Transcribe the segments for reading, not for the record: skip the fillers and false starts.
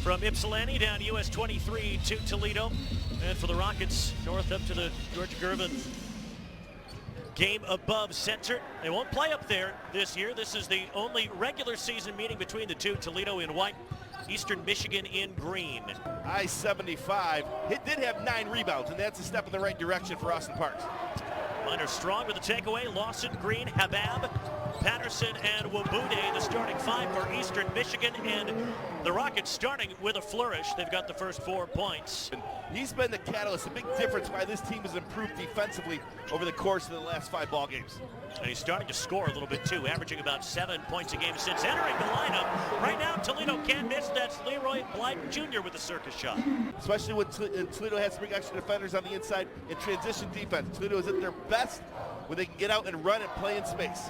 From Ypsilanti down US 23 to Toledo. And for the Rockets, north up to the George Gervin game above center. They won't play up there this year. This is the only regular season meeting between the two. Toledo in white, Eastern Michigan in green. I-75, it did have 9 rebounds, and that's a step in the right direction for Austin Parks. Minor strong with the takeaway. Lawson, Green, Habab, Patterson, and Wabude, the starting 5 for Eastern Michigan. And the Rockets starting with a flourish. They've got the first 4 points. And he's been the catalyst, a big difference why this team has improved defensively over the course of the last 5 ball games. And he's starting to score a little bit too, averaging about 7 points a game since entering the lineup. Right now, Toledo can't miss. That's Leroy Blyden Jr. with a circus shot. Especially when Toledo has to bring extra defenders on the inside in transition defense. Toledo is at their best when they can get out and run and play in space.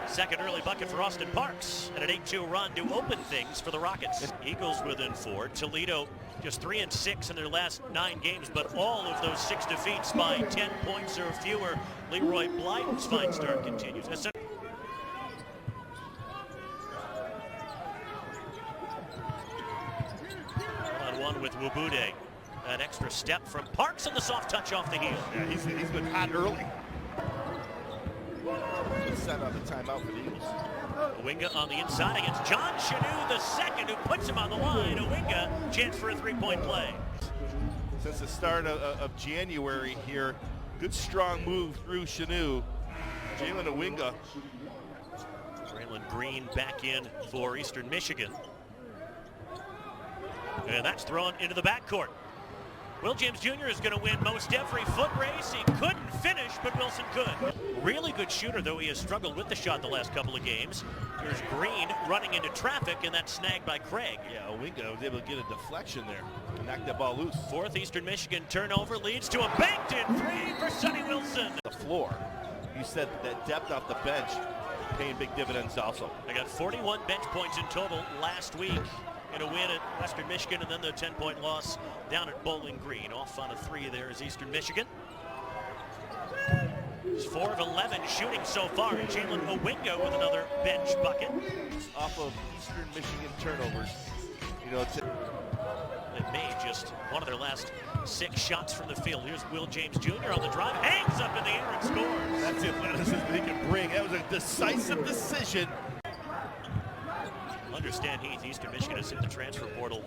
Second early bucket for Austin Parks, and an 8-2 run to open things for the Rockets. Eagles within 4. Toledo just 3-6 in their last 9 games, but all of those 6 defeats by 10 points or fewer. Leroy Blyden's fine start continues. One with Wabude. That extra step from Parks and the soft touch off the heel. Yeah, he's been hot early. Good set on the timeout for the Eagles. Owinga on the inside against John Chanu the second, who puts him on the line. Owinga, chance for a 3-point play. Since the start of January here, good strong move through Chanu. Jalen Owinga. Braylon Green back in for Eastern Michigan. And that's thrown into the backcourt. Will James Jr. is going to win most every foot race. He couldn't finish, but Wilson could. Really good shooter, though he has struggled with the shot the last couple of games. Here's Green running into traffic, and that's snagged by Craig. Yeah, Owinga was able to get a deflection there and knock that ball loose. 4th Eastern Michigan turnover leads to a banked-in 3 for Sonny Wilson. The floor. You said that depth off the bench paying big dividends also. They got 41 bench points in total last week in a win at Western Michigan, and then the 10-point loss down at Bowling Green. Off on a 3 there is Eastern Michigan. It's 4 of 11 shooting so far. Jalen Owinga with another bench bucket. Off of Eastern Michigan turnovers. You know, they made just one of their last 6 shots from the field. Here's Will James Jr. on the drive, hangs up in the air and scores. That's the athleticism he can bring. That was a decisive decision. Understand Heath, Eastern Michigan has hit the transfer portal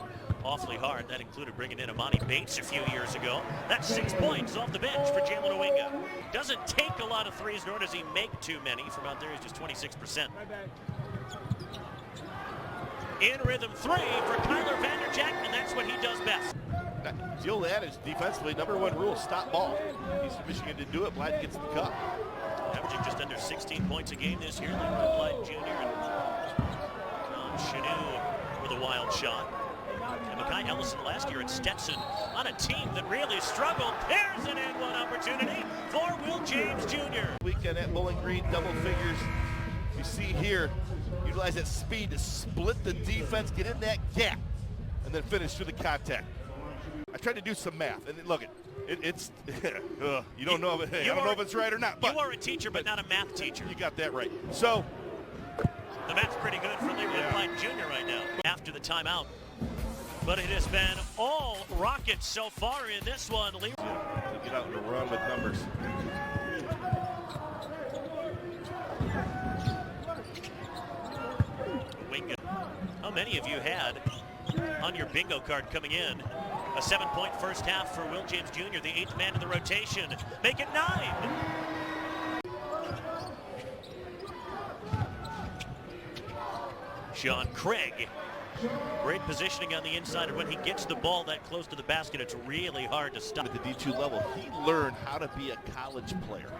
awfully hard. That included bringing in Amani Bates a few years ago. That's 6 points off the bench for Jalen Owinga. Doesn't take a lot of threes, nor does he make too many. From out there, he's just 26%. In rhythm 3 for Kyler Vanderjack, and that's what he does best. The old adage, defensively, #1 rule, stop ball. Eastern Michigan didn't do it. Blyden gets the cup. Averaging just under 16 points a game this year. Leroy Blyden Jr. and Chanu with a wild shot. And Makai Ellison last year at Stetson on a team that really struggled. There's an and-one opportunity for Will James Jr. Weekend at Bowling Green, double figures. You see here, utilize that speed to split the defense, get in that gap, and then finish through the contact. I tried to do some math, and look, it's you don't know if I don't know if it's right or not. But you are a teacher, but not a math teacher. You got that right. So the math's pretty good for Leroy Blyden Jr. right now after the timeout. But it has been all Rockets so far in this one. To get out and run with numbers. Owinga. How many of you had on your bingo card coming in a 7-point first half for Will James Jr., the 8th man in the rotation? Make it 9. Sean Craig. Great positioning on the inside, and when he gets the ball that close to the basket, it's really hard to stop. At the D2 level, he learned how to be a college player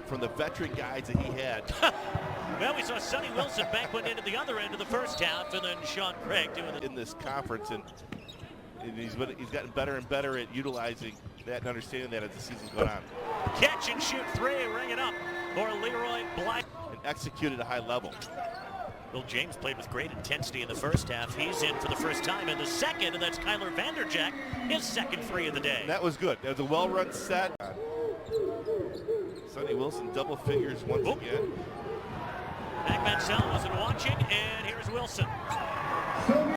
from the veteran guys that he had. Well, we saw Sonny Wilson bank one into the other end of the first half, and then Sean Craig doing it in this conference, and he's gotten better and better at utilizing that and understanding that as the season's gone on. Catch and shoot 3, ring it up for Leroy Blyden. And execute at a high level. Will James played with great intensity in the first half. He's in for the first time in the second, and that's Kyler Vanderjack, his second 3 of the day. And that was good. That was a well-run set. Sonny Wilson double figures once again. Mac Mansell wasn't watching, and here's Wilson.